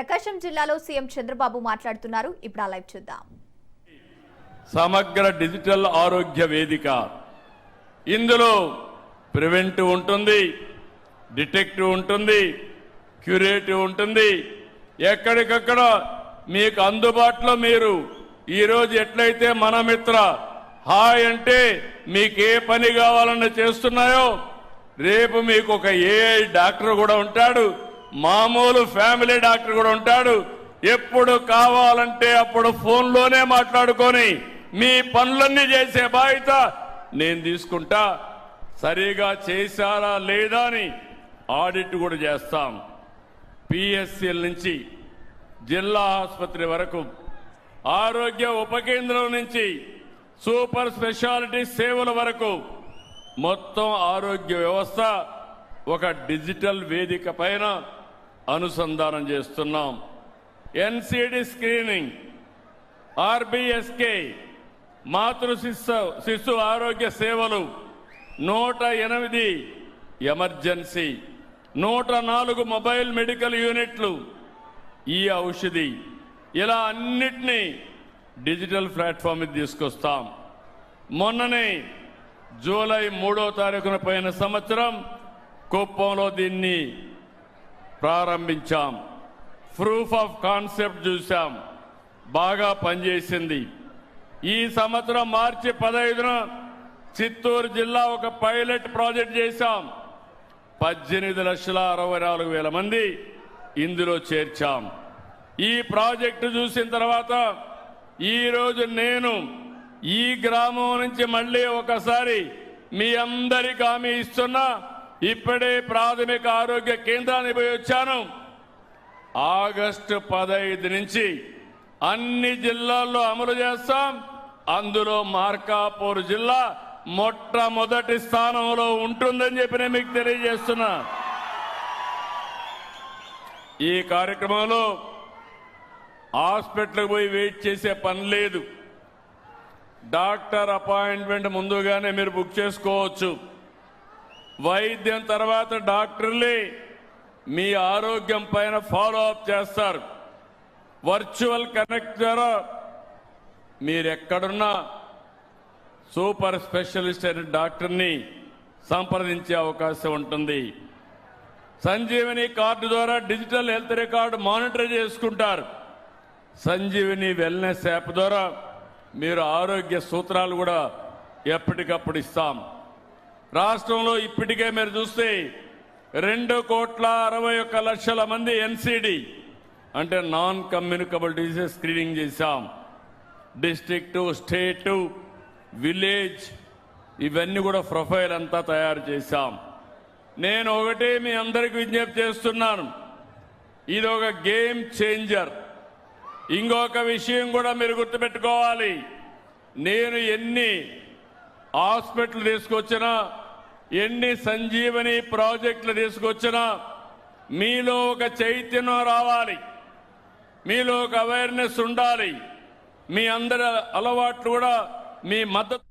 ప్రకాశం జిల్లాలో సీఎం చంద్రబాబు మాట్లాడుతున్నారు. ఇప్పుడు ఆ లైవ్ చూద్దాం. సమగ్ర డిజిటల్ ఆరోగ్య వేదిక, ఇందులో ప్రివెంటివ్ ఉంటుంది, డిటెక్టివ్ ఉంటుంది, క్యూరేటివ్ ఉంటుంది. ఎక్కడికక్కడ మీకు అందుబాటులో మీరు ఈరోజు ఎట్లయితే మన మిత్ర హాయ్ అంటే మీకు ఏ పని కావాలన్నా చేస్తున్నాయో, రేపు మీకు ఒక ఏఐ డాక్టర్ కూడా ఉంటాడు, మామూలు ఫ్యామిలీ డాక్టర్ కూడా ఉంటాడు. ఎప్పుడు కావాలంటే అప్పుడు ఫోన్లోనే మాట్లాడుకొని మీ పనులన్నీ చేసే బాధ్యత నేను తీసుకుంటా. సరిగా చేశారా లేదా అని ఆడిట్ కూడా చేస్తాం. పిఎస్సిఎల్ నుంచి జిల్లా ఆసుపత్రి వరకు, ఆరోగ్య ఉప కేంద్రం నుంచి సూపర్ స్పెషాలిటీ సేవల వరకు మొత్తం ఆరోగ్య వ్యవస్థ ఒక డిజిటల్ వేదిక పైన అనుసంధానం చేస్తున్నాం. ఎన్సిడి స్క్రీనింగ్, ఆర్బిఎస్కే, మాతృ శిశు ఆరోగ్య సేవలు, 108 ఎమర్జెన్సీ, 104 మొబైల్ మెడికల్ యూనిట్లు, ఈ ఔషధి, ఇలా అన్నిటినీ డిజిటల్ ప్లాట్ఫామ్ మీద తీసుకొస్తాం. మొన్ననే జూలై 3వ తారీఖున పోయిన సంవత్సరం కుప్పంలో దీన్ని ప్రారంభించాం. ప్రూఫ్ ఆఫ్ కాన్సెప్ట్ చూశాం, బాగా పనిచేసింది. ఈ సంవత్సరం మార్చి 15న చిత్తూరు జిల్లా ఒక పైలట్ ప్రాజెక్ట్ చేశాం. 18,64,000 మంది ఇందులో చేర్చాం. ఈ ప్రాజెక్టు చూసిన తర్వాత ఈరోజు నేను ఈ గ్రామం నుంచి మళ్ళీ ఒకసారి మీ అందరికీ హామీ ఇస్తున్నా. ఇప్పుడే ప్రాథమిక ఆరోగ్య కేంద్రానికి పోయి వచ్చాను. ఆగస్టు 15 నుంచి అన్ని జిల్లాల్లో అమలు చేస్తాం. అందులో మార్కాపూర్ జిల్లా మొట్టమొదటి స్థానంలో ఉంటుందని చెప్పి నేను మీకు తెలియజేస్తున్నా. ఈ కార్యక్రమంలో హాస్పిటల్కి పోయి వెయిట్ చేసే పని లేదు. డాక్టర్ అపాయింట్మెంట్ ముందుగానే మీరు బుక్ చేసుకోవచ్చు. వైద్యం తర్వాత డాక్టర్లే మీ ఆరోగ్యం పైన ఫాలో అప్ చేస్తారు. వర్చువల్ కనెక్ట్ ద్వారా మీరెక్కడున్నా సూపర్ స్పెషలిస్ట్ అయిన డాక్టర్ని సంప్రదించే అవకాశం ఉంటుంది. సంజీవని కార్డు ద్వారా డిజిటల్ హెల్త్ రికార్డు మానిటర్ చేసుకుంటారు. సంజీవని వెల్నెస్ యాప్ ద్వారా మీరు ఆరోగ్య సూత్రాలు కూడా ఎప్పటికప్పుడు ఇస్తాం. రాష్ట్రంలో ఇప్పటికే మీరు చూస్తే 2,61,00,000 మంది ఎన్సిడి అంటే నాన్ కమ్యూనికబుల్ డిసీజ్ స్క్రీనింగ్ చేశాం. డిస్ట్రిక్ట్, స్టేట్, విలేజ్ ఇవన్నీ కూడా ప్రొఫైల్ అంతా తయారు చేశాం. నేను ఒకటే మీ అందరికి విజ్ఞప్తి చేస్తున్నాను, ఇది ఒక గేమ్ చేంజర్. ఇంకొక విషయం కూడా మీరు గుర్తుపెట్టుకోవాలి, నేను ఎన్ని హాస్పిటల్ తీసుకొచ్చినా, ఎన్ని సంజీవని ప్రాజెక్టులు తీసుకొచ్చినా మీలో ఒక చైతన్యం రావాలి, మీలో ఒక అవేర్నెస్ ఉండాలి. మీ అందరి అలవాట్లు కూడా మీ మద్దతు